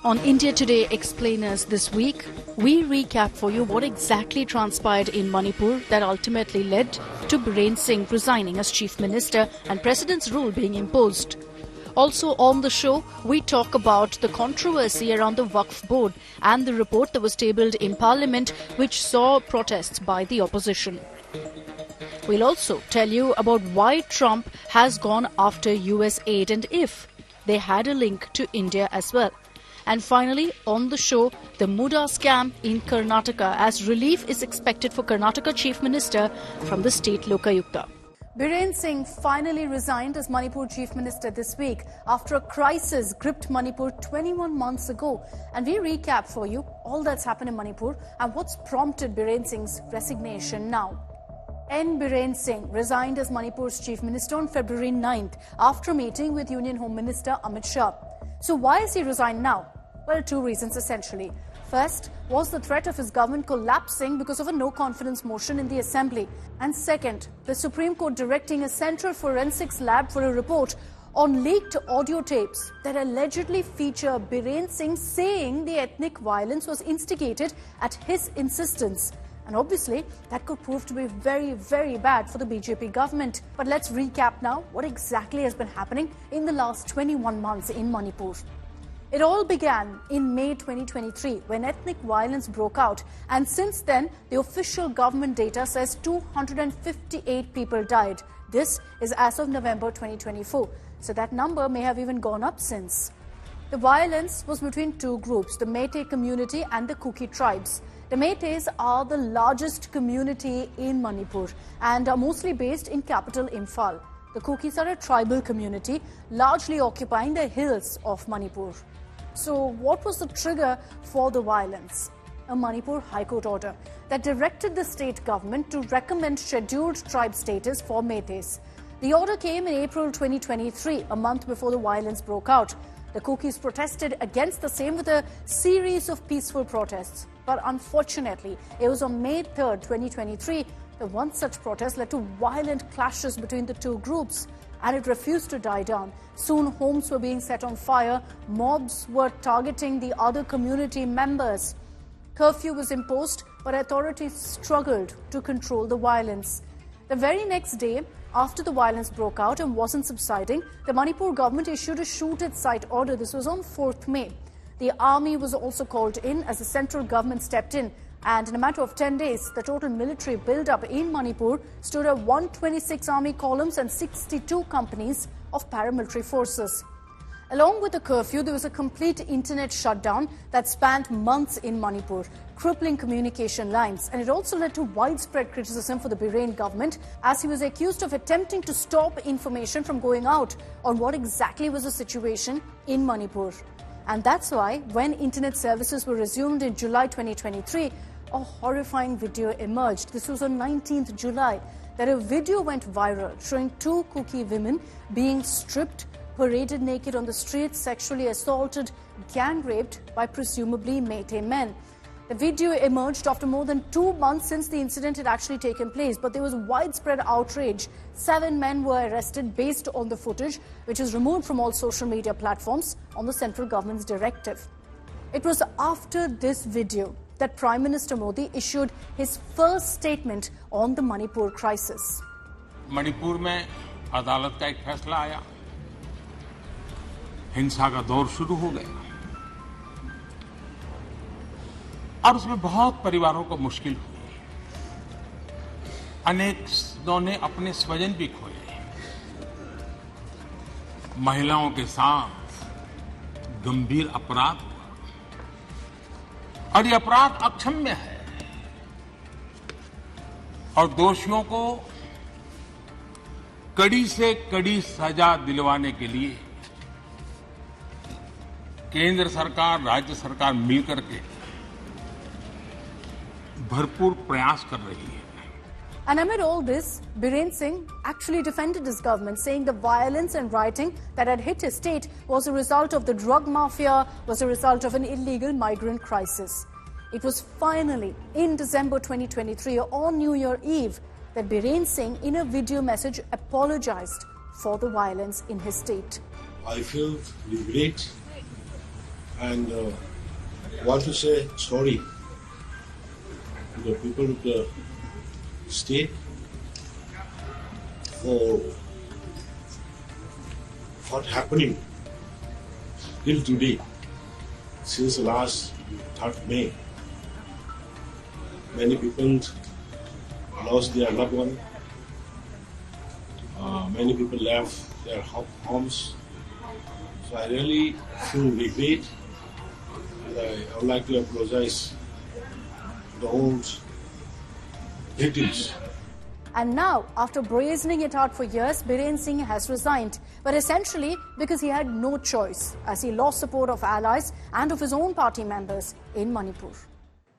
On India Today Explainers this week, we recap for you what exactly transpired in Manipur that ultimately led to Biren Singh resigning as Chief Minister and President's rule being imposed. Also on the show, we talk about the controversy around the Waqf Board and the report that was tabled in Parliament which saw protests by the opposition. We'll also tell you about why Trump has gone after USAID and if they had a link to India as well. And finally, on the show, the Muda scam in Karnataka as relief is expected for Karnataka Chief Minister from the state Lokayukta. Biren Singh finally resigned as Manipur Chief Minister this week after a crisis gripped Manipur 21 months ago. And we recap for you all that's happened in Manipur and what's prompted Biren Singh's resignation now. Biren Singh resigned as Manipur's Chief Minister on February 9th after meeting with Union Home Minister Amit Shah. So why has he resigned now? Well, two reasons essentially. First was the threat of his government collapsing because of a no-confidence motion in the Assembly. And second, the Supreme Court directing a central forensics lab for a report on leaked audio tapes that allegedly feature Biren Singh saying the ethnic violence was instigated at his insistence. And obviously, that could prove to be very, very bad for the BJP government. But let's recap now what exactly has been happening in the last 21 months in Manipur. It all began in May 2023 when ethnic violence broke out, and since then the official government data says 258 people died. This is as of November 2024, so that number may have even gone up since. The violence was between two groups, the Meitei community and the Kuki tribes. The Meiteis are the largest community in Manipur and are mostly based in capital Imphal. The Kukis are a tribal community, largely occupying the hills of Manipur. So what was the trigger for the violence? A Manipur High Court order that directed the state government to recommend scheduled tribe status for Meiteis. The order came in April 2023, a month before the violence broke out. The Kukis protested against the same with a series of peaceful protests. But unfortunately, it was on May 3rd, 2023, that one such protest led to violent clashes between the two groups. And it refused to die down. Soon homes were being set on fire, mobs were targeting the other community members. Curfew was imposed, but authorities struggled to control the violence. The very next day, after the violence broke out and wasn't subsiding, the Manipur government issued a shoot-at-sight order. This was on 4th May. The army was also called in as the central government stepped in. And in a matter of 10 days, the total military build-up in Manipur stood at 126 army columns and 62 companies of paramilitary forces. Along with the curfew, there was a complete internet shutdown that spanned months in Manipur, crippling communication lines. And it also led to widespread criticism for the Biren government as he was accused of attempting to stop information from going out on what exactly was the situation in Manipur. And that's why, when internet services were resumed in July 2023, a horrifying video emerged. This was on 19th July, that a video went viral showing two Kuki women being stripped, paraded naked on the streets, sexually assaulted, gang raped by presumably Meitei men. The video emerged after more than 2 months since the incident had actually taken place, but there was widespread outrage. 7 men were arrested based on the footage, which was removed from all social media platforms on the central government's directive. It was after this video that Prime Minister Modi issued his first statement on the Manipur crisis. Manipur में अदालत का एक फैसला आया, हिंसा का दौर शुरू हो गया और उसमें बहुत परिवारों को मुश्किल हुई। अनेकों ने अपने स्वजन भी खोए। महिलाओं के साथ गंभीर अपराध हुआ और ये अपराध अक्षम्य है और दोषियों को कड़ी से कड़ी सजा दिलवाने के लिए केंद्र सरकार, राज्य सरकार मिलकर के भरपूर प्रयास कर रही है। And amid all this, Biren Singh actually defended his government, saying the violence and rioting that had hit his state was a result of the drug mafia, was a result of an illegal migrant crisis. It was finally in December 2023, on New Year Eve, that Biren Singh, in a video message, apologized for the violence in his state. I feel regret and want to say sorry to the people of the state for what happening till today, since last 3rd May. Many people lost their loved one. Many people left their homes. So I really feel regret. And I would like to apologize to the old victims. And now, after brazening it out for years, Biren Singh has resigned. But essentially because he had no choice, as he lost support of allies and of his own party members in Manipur.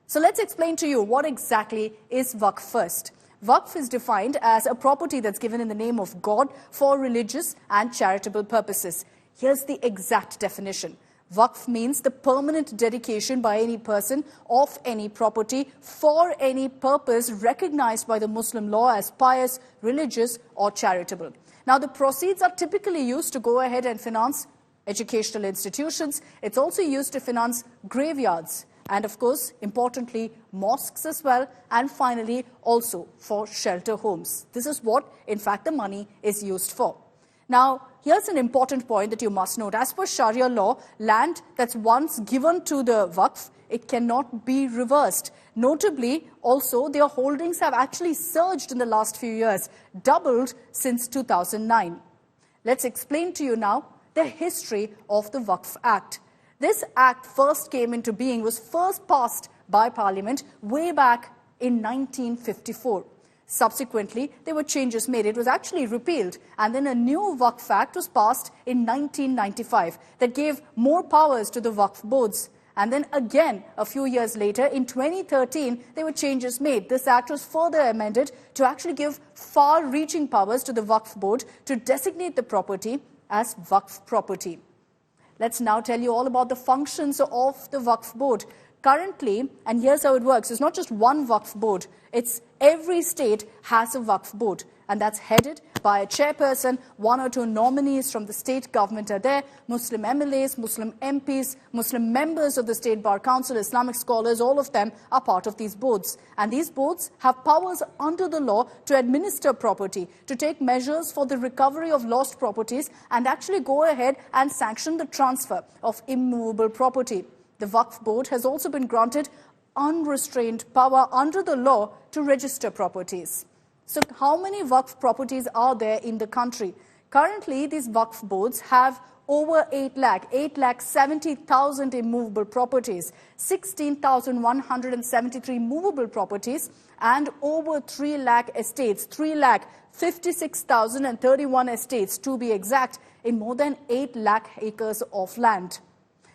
So let's explain to you what exactly is Waqf first. Waqf is defined as a property that's given in the name of God for religious and charitable purposes. Here's the exact definition. Waqf means the permanent dedication by any person of any property for any purpose recognized by the Muslim law as pious, religious or charitable. Now, the proceeds are typically used to go ahead and finance educational institutions. It's also used to finance graveyards and, of course, importantly, mosques as well, and finally also for shelter homes. This is what, in fact, the money is used for. Now, here's an important point that you must note. As per Sharia law, land that's once given to the Waqf, it cannot be reversed. Notably, also, their holdings have actually surged in the last few years, doubled since 2009. Let's explain to you now the history of the Waqf Act. This act first came into being, was first passed by Parliament way back in 1954. Subsequently, there were changes made. It was actually repealed, and then a new Waqf Act was passed in 1995 that gave more powers to the Waqf boards. And then again, a few years later, in 2013, there were changes made. This act was further amended to actually give far-reaching powers to the Waqf board to designate the property as Waqf property. Let's now tell you all about the functions of the Waqf board. Currently, and here's how it works, it's not just one Waqf board, it's every state has a Waqf board, and that's headed by a chairperson. 1 or 2 nominees from the state government are there, Muslim MLAs, Muslim MPs, Muslim members of the State Bar Council, Islamic scholars, all of them are part of these boards. And these boards have powers under the law to administer property, to take measures for the recovery of lost properties, and actually go ahead and sanction the transfer of immovable property. The Waqf Board has also been granted unrestrained power under the law to register properties. So how many Waqf properties are there in the country? Currently, these Waqf boards have over 8,70,000 immovable properties, 16,173 movable properties, and over 3 lakh estates, 3,56,031 estates to be exact, in more than 8 lakh acres of land.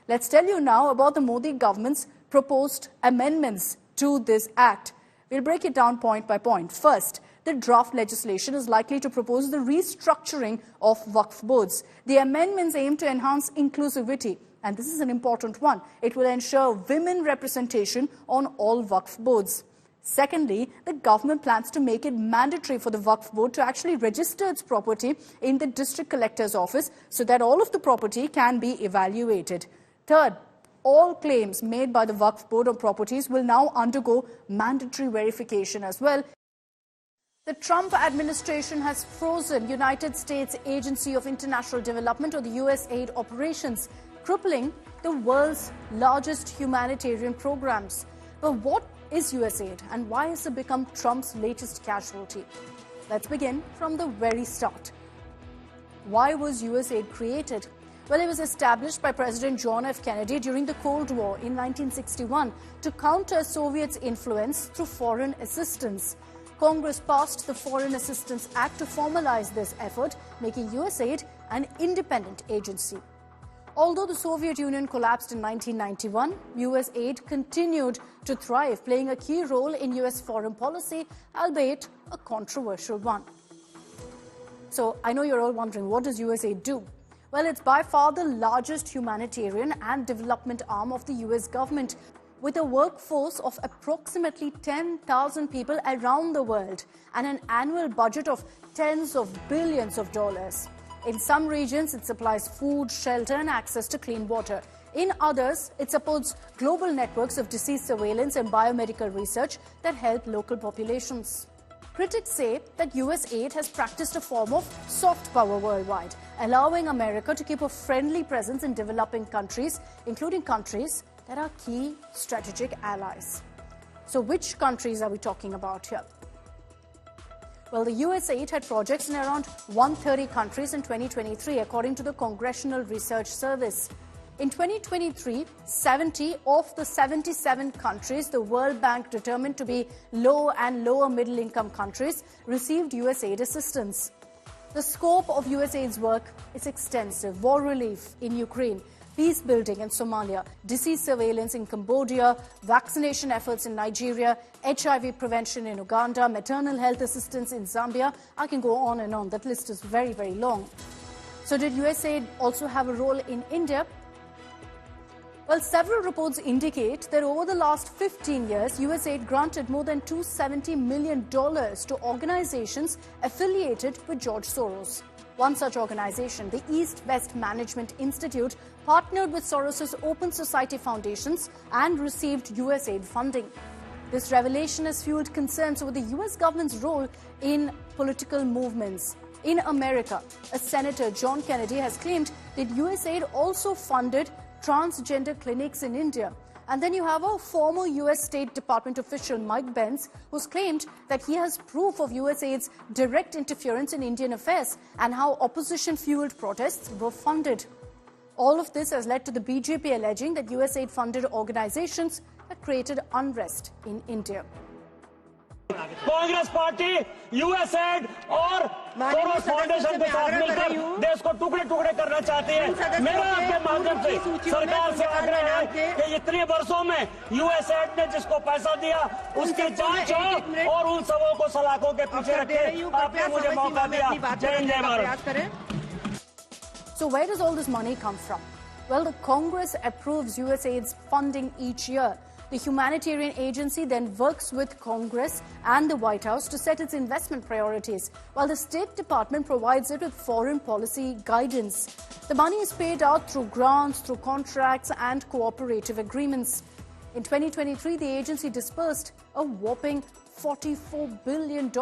Let's tell you now about the Modi government's proposed amendments to this act. We'll break it down point by point. First, the draft legislation is likely to propose the restructuring of Waqf boards. The amendments aim to enhance inclusivity, and this is an important one. It will ensure women representation on all Waqf boards. Secondly, the government plans to make it mandatory for the Waqf board to actually register its property in the district collector's office so that all of the property can be evaluated. Third, all claims made by the Waqf board on properties will now undergo mandatory verification as well. The Trump administration has frozen United States Agency of International Development, or the USAID operations, crippling the world's largest humanitarian programs. But what is USAID and why has it become Trump's latest casualty? Let's begin from the very start. Why was USAID created? Well, it was established by President John F. Kennedy during the Cold War in 1961 to counter Soviets' influence through foreign assistance. Congress passed the Foreign Assistance Act to formalize this effort, making USAID an independent agency. Although the Soviet Union collapsed in 1991, USAID continued to thrive, playing a key role in US foreign policy, albeit a controversial one. So I know you're all wondering, what does USAID do? Well, it's by far the largest humanitarian and development arm of the US government, with a workforce of approximately 10,000 people around the world and an annual budget of tens of billions of dollars. In some regions, it supplies food, shelter, and access to clean water. In others, it supports global networks of disease surveillance and biomedical research that help local populations. Critics say that USAID has practiced a form of soft power worldwide, allowing America to keep a friendly presence in developing countries, including countries that are key strategic allies. So which countries are we talking about here? Well, the USAID had projects in around 130 countries in 2023, according to the Congressional Research Service. In 2023, 70 of the 77 countries the World Bank determined to be low and lower middle income countries received USAID assistance. The scope of USAID's work is extensive: war relief in Ukraine, peace building in Somalia, disease surveillance in Cambodia, vaccination efforts in Nigeria, HIV prevention in Uganda, maternal health assistance in Zambia. I can go on and on. That list is very, very long. So did USAID also have a role in India? Well, several reports indicate that over the last 15 years, USAID granted more than $270 million to organizations affiliated with George Soros. One such organization, the East West Management Institute, partnered with Soros's Open Society Foundations and received USAID funding. This revelation has fueled concerns over the US government's role in political movements. In America, a Senator, John Kennedy, has claimed that USAID also funded transgender clinics in India. And then you have a former US State Department official, Mike Pence, who's claimed that he has proof of USAID's direct interference in Indian affairs and how opposition-fueled protests were funded. All of this has led to the BJP alleging that USAID funded organizations that created unrest in India. Congress party, USAID और Soros foundation के साथ मिलकर देश को टुकड़े टुकड़े करना चाहती है। मेरा आपके माध्यम से सरकार से आग्रह है कि इतने वर्षों में यूएसएड ने जिसको पैसा दिया उसकी जांच हो और उन सबों को सलाखों के पीछे रखे। आपने मुझे मौका दिया। जय हिंद, जय Bharat. So where does all this money come from? Well, the Congress approves USAID's funding each year. The humanitarian agency then works with Congress and the White House to set its investment priorities, while the State Department provides it with foreign policy guidance. The money is paid out through grants, through contracts and cooperative agreements. In 2023, the agency disbursed a whopping $44 billion.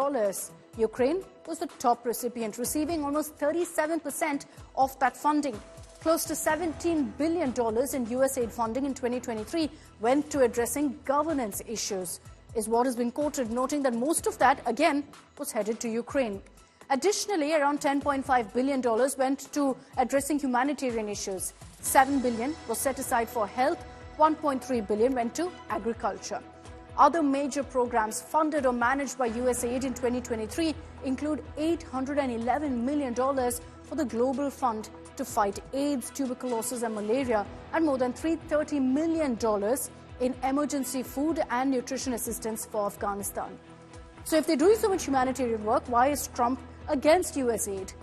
Ukraine was the top recipient, receiving almost 37% of that funding. Close to $17 billion in USAID funding in 2023 went to addressing governance issues, is what has been quoted, noting that most of that, again, was headed to Ukraine. Additionally, around $10.5 billion went to addressing humanitarian issues. $7 billion was set aside for health, $1.3 billion went to agriculture. Other major programs funded or managed by USAID in 2023 include $811 million for the Global Fund to fight AIDS, tuberculosis and malaria, and more than $330 million in emergency food and nutrition assistance for Afghanistan. So if they're doing so much humanitarian work, why is Trump against USAID?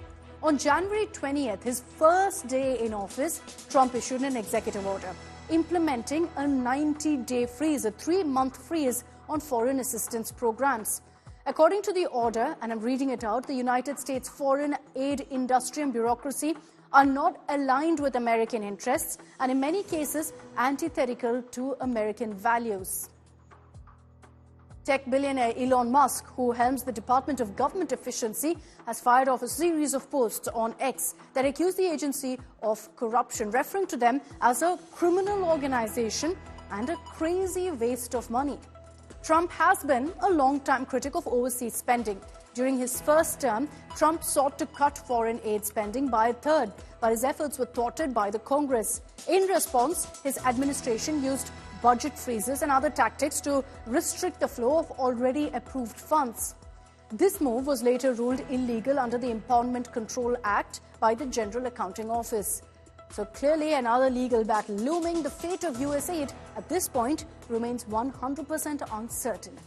On January 20th, his first day in office, Trump issued an executive order implementing a 90-day freeze, a 3-month freeze on foreign assistance programs. According to the order, and I'm reading it out, the United States foreign aid industry and bureaucracy are not aligned with American interests and in many cases antithetical to American values. Tech billionaire Elon Musk, who helms the Department of Government Efficiency, has fired off a series of posts on X that accuse the agency of corruption, referring to them as a criminal organization and a crazy waste of money. Trump has been a long-time critic of overseas spending. During his first term, Trump sought to cut foreign aid spending by a third, but his efforts were thwarted by the Congress. In response, his administration used budget freezes and other tactics to restrict the flow of already approved funds. This move was later ruled illegal under the Impoundment Control Act by the General Accounting Office. So clearly another legal battle looming. The fate of USAID at this point remains 100% uncertain.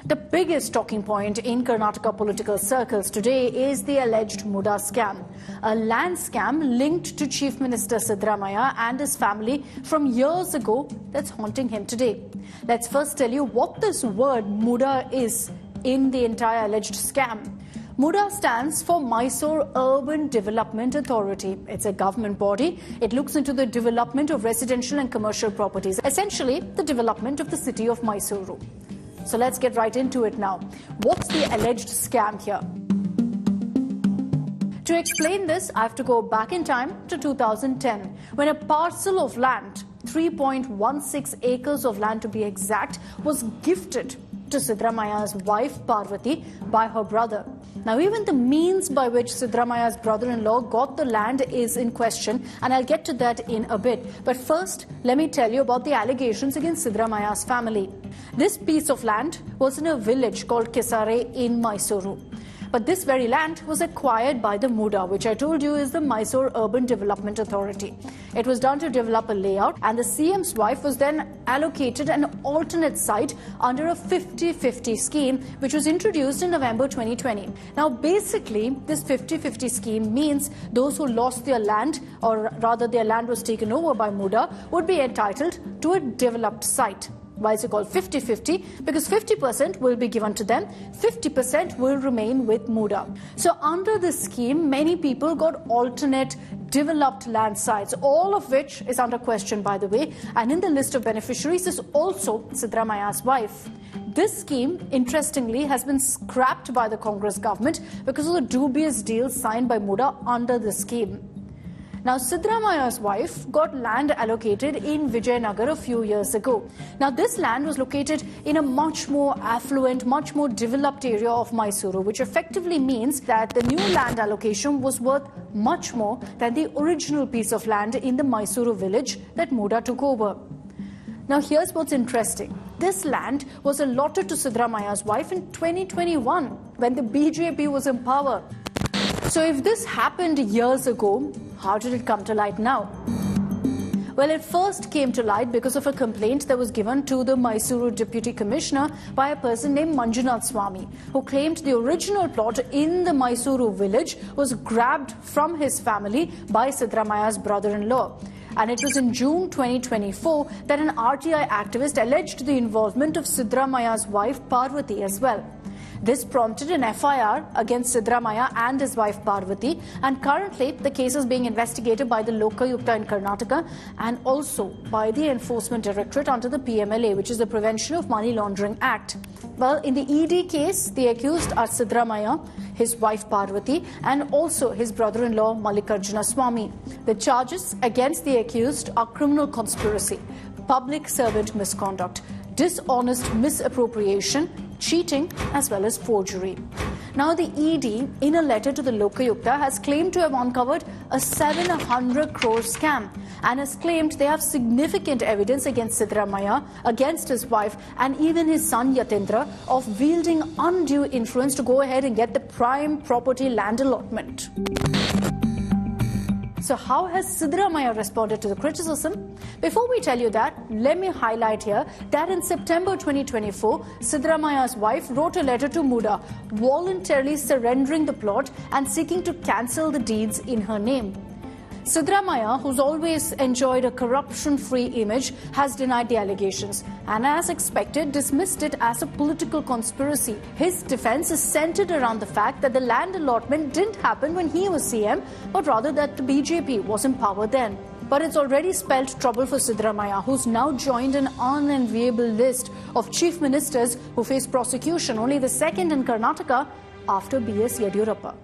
The biggest talking point in Karnataka political circles today is the alleged Muda scam, a land scam linked to Chief Minister Siddaramaiah and his family from years ago that's haunting him today. Let's first tell you what this word Muda is in the entire alleged scam. Muda stands for Mysore Urban Development Authority. It's a government body. It looks into the development of residential and commercial properties, essentially the development of the city of Mysuru. So let's get right into it now. What's the alleged scam here? To explain this, I have to go back in time to 2010, when a parcel of land, 3.16 acres of land to be exact, was gifted to Siddaramaiah's wife Parvati by her brother. Now, even the means by which Siddaramaiah's brother-in-law got the land is in question, and I'll get to that in a bit. But first, let me tell you about the allegations against Siddaramaiah's family. This piece of land was in a village called Kesare in Mysuru. But this very land was acquired by the Muda, which I told you is the Mysore Urban Development Authority. It was done to develop a layout, and the CM's wife was then allocated an alternate site under a 50-50 scheme, which was introduced in November 2020. Now, basically, this 50-50 scheme means those who lost their land, or rather their land was taken over by Muda, would be entitled to a developed site. Why is it called 50-50? Because 50% will be given to them, 50% will remain with Muda. So under this scheme, many people got alternate developed land sites, all of which is under question, by the way. And in the list of beneficiaries is also Siddaramaiah's wife. This scheme, interestingly, has been scrapped by the Congress government because of the dubious deal signed by Muda under the scheme. Now, Siddaramaiah's wife got land allocated in Vijayanagar a few years ago. Now, this land was located in a much more affluent, much more developed area of Mysuru, which effectively means that the new land allocation was worth much more than the original piece of land in the Mysuru village that Muda took over. Now, here's what's interesting. This land was allotted to Siddaramaiah's wife in 2021, when the BJP was in power. So if this happened years ago, how did it come to light now? Well, it first came to light because of a complaint that was given to the Mysuru Deputy Commissioner by a person named Manjunath Swami, who claimed the original plot in the Mysuru village was grabbed from his family by Siddaramaiah's brother-in-law. And it was in June 2024 that an RTI activist alleged the involvement of Siddaramaiah's wife Parvati as well. This prompted an FIR against Siddaramaiah and his wife Parvati, and currently the case is being investigated by the Lokayukta in Karnataka and also by the Enforcement Directorate under the PMLA, which is the Prevention of Money Laundering Act. Well, in the ED case, the accused are Siddaramaiah, his wife Parvati, and also his brother-in-law Mallikarjuna Swami. The charges against the accused are criminal conspiracy, public servant misconduct, dishonest misappropriation, cheating, as well as forgery. Now, the ED, in a letter to the Lokayukta, has claimed to have uncovered a 700 crore scam and has claimed they have significant evidence against Siddaramaiah, against his wife, and even his son Yatendra of wielding undue influence to go ahead and get the prime property land allotment. So how has Siddaramaiah responded to the criticism? Before we tell you that, let me highlight here that in September 2024, Siddaramaiah's wife wrote a letter to Muda, voluntarily surrendering the plot and seeking to cancel the deeds in her name. Siddaramaiah, who's always enjoyed a corruption-free image, has denied the allegations and, as expected, dismissed it as a political conspiracy. His defense is centered around the fact that the land allotment didn't happen when he was CM, but rather that the BJP was in power then. But it's already spelled trouble for Siddaramaiah, who's now joined an unenviable list of chief ministers who face prosecution, only the second in Karnataka after B.S. Yediyurappa.